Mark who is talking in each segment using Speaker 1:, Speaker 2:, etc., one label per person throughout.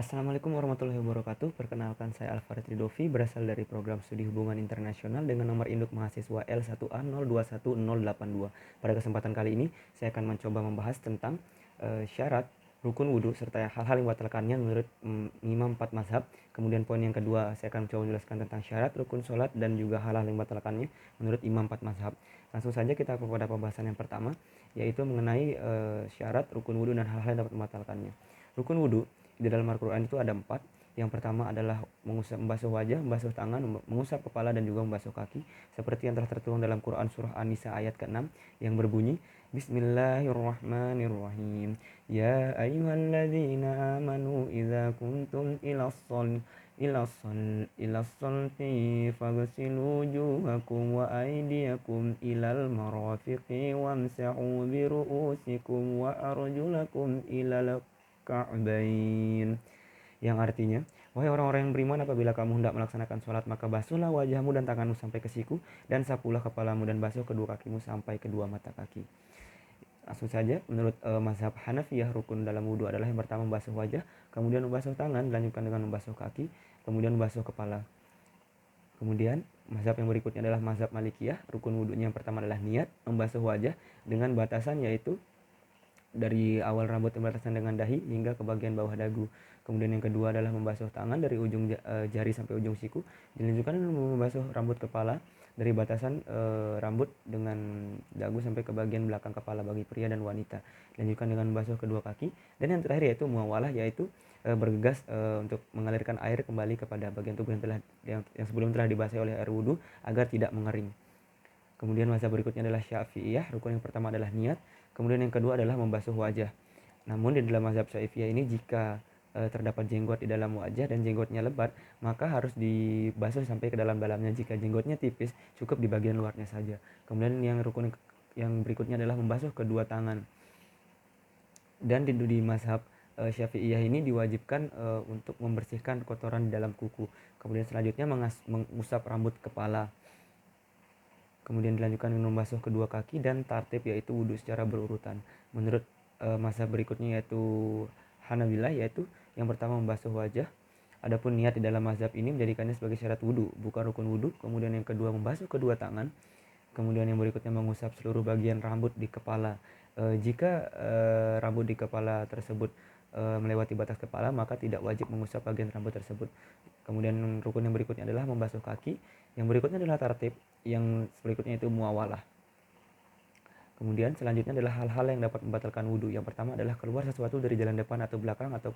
Speaker 1: Assalamualaikum warahmatullahi wabarakatuh. Perkenalkan saya Alfarid Ridovi, berasal dari program studi hubungan internasional dengan nomor induk mahasiswa L1A021082. Pada kesempatan kali ini, saya akan mencoba membahas tentang syarat rukun wudhu serta hal-hal yang membatalkannya menurut imam 4 mazhab. Kemudian poin yang kedua, saya akan mencoba menjelaskan tentang syarat rukun sholat dan juga hal-hal yang membatalkannya menurut imam 4 mazhab. Langsung saja kita kepada pembahasan yang pertama, yaitu mengenai syarat rukun wudhu dan hal-hal yang dapat membatalkannya. Rukun wudhu di dalam Al-Quran itu ada 4. Yang pertama adalah membasuh wajah, membasuh tangan, mengusap kepala dan juga membasuh kaki, seperti yang telah tertuang dalam Quran surah An-Nisa ayat ke-6 yang berbunyi Bismillahirrahmanirrahim. Ya ayyuhalladzina amanu idza kuntum ila sholati faghsilu wujuhakum wa aydiyakum ilal marafiqi wamsahu bi ru'usikum wa arjulakum ilal ka'bain, yang artinya, wahai orang-orang yang beriman, apabila kamu hendak melaksanakan sholat, maka basuhlah wajahmu dan tanganmu sampai ke siku, dan sapulah kepalamu dan basuh kedua kakimu sampai kedua mata kaki. Langsung saja, menurut mazhab Hanafiyah, rukun dalam wudhu adalah yang pertama membasuh wajah, kemudian membasuh tangan, dilanjutkan dengan membasuh kaki, kemudian membasuh kepala. Kemudian mazhab yang berikutnya adalah mazhab Malikiyah, rukun wudhunya yang pertama adalah niat, membasuh wajah dengan batasan yaitu dari awal rambut berbatasan dengan dahi hingga ke bagian bawah dagu. Kemudian yang kedua adalah membasuh tangan dari ujung jari sampai ujung siku. Dilanjutkan dengan membasuh rambut kepala dari batasan rambut dengan dagu sampai ke bagian belakang kepala bagi pria dan wanita. Dilanjutkan dengan membasuh kedua kaki. Dan yang terakhir yaitu muawalah, yaitu bergegas untuk mengalirkan air kembali kepada bagian tubuh yang sebelum telah dibasahi oleh air wudhu agar tidak mengering. Kemudian mazhab berikutnya adalah Syafi'iyah, rukun yang pertama adalah niat, kemudian yang kedua adalah membasuh wajah. Namun di dalam mazhab Syafi'iyah ini, jika terdapat jenggot di dalam wajah dan jenggotnya lebat, maka harus dibasuh sampai ke dalam-dalamnya. Jika jenggotnya tipis, cukup di bagian luarnya saja. Kemudian yang rukun yang berikutnya adalah membasuh kedua tangan. Dan di mazhab Syafi'iyah ini diwajibkan untuk membersihkan kotoran di dalam kuku. Kemudian selanjutnya mengusap rambut kepala. Kemudian dilanjutkan dengan membasuh kedua kaki dan tartib, yaitu wudhu secara berurutan. Menurut mazhab berikutnya yaitu Hanabilah, yaitu yang pertama membasuh wajah. Adapun niat di dalam mazhab ini menjadikannya sebagai syarat wudhu, bukan rukun wudhu. Kemudian yang kedua membasuh kedua tangan. Kemudian yang berikutnya mengusap seluruh bagian rambut di kepala. Jika rambut di kepala tersebut melewati batas kepala, maka tidak wajib mengusap bagian rambut tersebut. Kemudian rukun yang berikutnya adalah membasuh kaki. Yang berikutnya adalah tartib. Yang berikutnya itu muawalah. Kemudian selanjutnya adalah hal-hal yang dapat membatalkan wudhu. Yang pertama adalah keluar sesuatu dari jalan depan atau belakang atau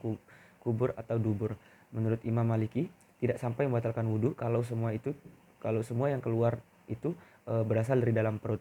Speaker 1: kubur atau dubur. Menurut Imam Maliki, tidak sampai membatalkan wudhu kalau semua yang keluar itu berasal dari dalam perut.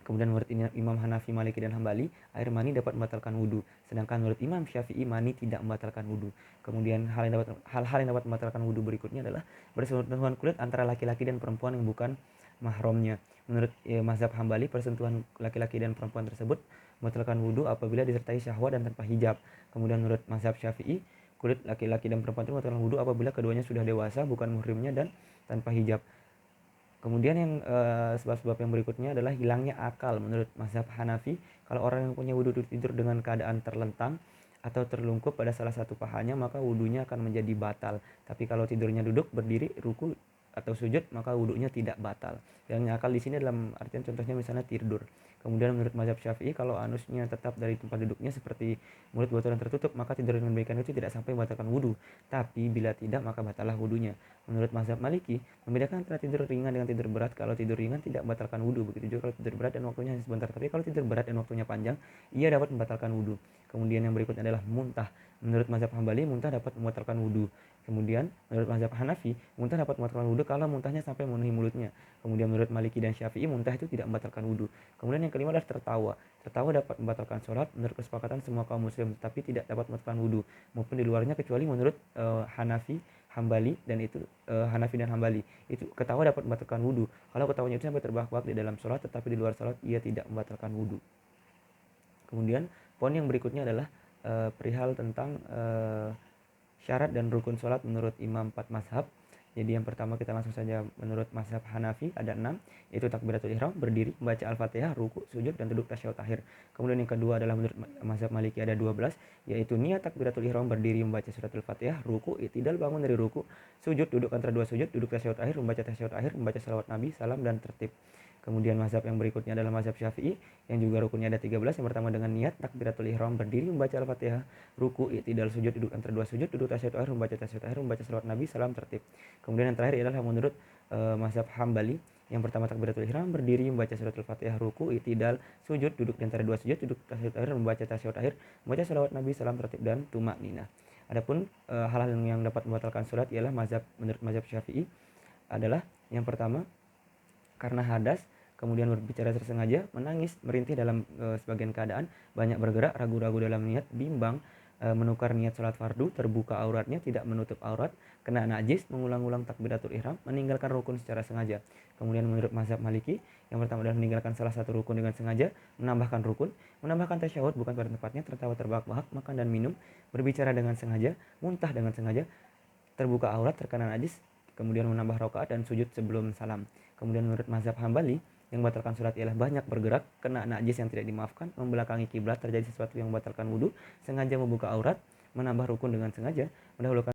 Speaker 1: Kemudian menurut Imam Hanafi, Maliki, dan Hambali, air mani dapat membatalkan wudhu. Sedangkan menurut Imam Syafi'i, mani tidak membatalkan wudhu. Kemudian hal-hal yang dapat membatalkan wudhu berikutnya adalah bersentuhan kulit antara laki-laki dan perempuan yang bukan mahramnya. Menurut mazhab Hambali, persentuhan laki-laki dan perempuan tersebut membatalkan wudhu apabila disertai syahwat dan tanpa hijab. Kemudian menurut mazhab Syafi'i, kulit laki-laki dan perempuan itu membatalkan wudhu apabila keduanya sudah dewasa, bukan muhrimnya, dan tanpa hijab. Kemudian yang sebab-sebab yang berikutnya adalah hilangnya akal. Menurut mazhab Hanafi, kalau orang yang punya wudhu tidur dengan keadaan terlentang atau terlungkup pada salah satu pahanya, maka wudhunya akan menjadi batal. Tapi kalau tidurnya duduk, berdiri, ruku atau sujud, maka wudhunya tidak batal. Hilangnya akal di sini dalam artian contohnya misalnya tidur. Kemudian menurut mazhab Syafi'i, kalau anusnya tetap dari tempat duduknya seperti mulut botol yang tertutup, maka tidur dengan baikkan itu tidak sampai membatalkan wudhu. Tapi bila tidak, maka batallah wudhunya. Menurut mazhab Maliki, membedakan antara tidur ringan dengan tidur berat. Kalau tidur ringan tidak membatalkan wudhu, begitu juga kalau tidur berat dan waktunya hanya sebentar. Tapi kalau tidur berat dan waktunya panjang, ia dapat membatalkan wudhu. Kemudian yang berikutnya adalah muntah. Menurut mazhab Hambali, muntah dapat membatalkan wudhu. Kemudian menurut mazhab Hanafi, muntah dapat membatalkan wudhu kalau muntahnya sampai memenuhi mulutnya. Kemudian menurut Maliki dan Syafi'i, muntah itu tidak membatalkan wudhu. Kemudian yang kelima adalah tertawa. Tertawa dapat membatalkan sholat menurut kesepakatan semua kaum muslim, tapi tidak dapat membatalkan wudhu maupun di luarnya, kecuali menurut Hanafi, Hambali, dan itu Hanafi dan Hambali itu ketawa dapat membatalkan wudhu kalau ketawanya itu sampai terbahak-bahak di dalam sholat, tetapi di luar sholat ia tidak membatalkan wudhu. Kemudian poin yang berikutnya adalah perihal tentang syarat dan rukun sholat menurut imam 4 mazhab. Jadi yang pertama kita langsung saja menurut mazhab Hanafi ada 6, yaitu takbiratul ihram, berdiri, membaca Al-Fatihah, ruku, sujud, dan duduk tasyahud akhir. Kemudian yang kedua adalah menurut mazhab Maliki ada 12, yaitu niat takbiratul ihram, berdiri, membaca surat Al-Fatihah, ruku, i'tidal, bangun dari ruku, sujud, duduk antara dua sujud, duduk tasyahud akhir, membaca tasyahud akhir, membaca salawat Nabi, salam, dan tertib. Kemudian mazhab yang berikutnya adalah mazhab Syafi'i yang juga rukunnya ada 13. Yang pertama dengan niat takbiratul ihram, berdiri, membaca Al-Fatihah, ruku, i'tidal, sujud, duduk antara dua sujud, duduk tasyahud akhir, membaca tasyahud akhir, membaca salawat Nabi, salam, tertib. Kemudian yang terakhir adalah menurut mazhab Hambali. Yang pertama takbiratul ihram, berdiri, membaca surat Al-Fatihah, ruku, i'tidal, sujud, duduk di antara dua sujud, duduk tasyahud akhir, membaca tasyahud akhir, membaca salawat Nabi, salam, tertib, dan tumak ninah. Adapun hal-hal yang dapat membatalkan salat ialah menurut mazhab Syafi'i adalah yang pertama karena hadas, kemudian berbicara tersengaja, menangis, merintih dalam sebagian keadaan, banyak bergerak, ragu-ragu dalam niat, bimbang, menukar niat sholat fardu, terbuka auratnya, tidak menutup aurat, kena najis, mengulang-ulang takbiratul ihram, meninggalkan rukun secara sengaja. Kemudian menurut mazhab Maliki, yang pertama adalah meninggalkan salah satu rukun dengan sengaja, menambahkan rukun, menambahkan tasyahud bukan pada tempatnya, tertawa terbahak-bahak, makan dan minum, berbicara dengan sengaja, muntah dengan sengaja, terbuka aurat, terkena najis, kemudian menambah rakaat dan sujud sebelum salam. Kemudian menurut mazhab Hambali, yang membatalkan salat ialah banyak bergerak, kena najis yang tidak dimaafkan, membelakangi kiblat, terjadi sesuatu yang membatalkan wudhu, sengaja membuka aurat, menambah rukun dengan sengaja, mendahulukan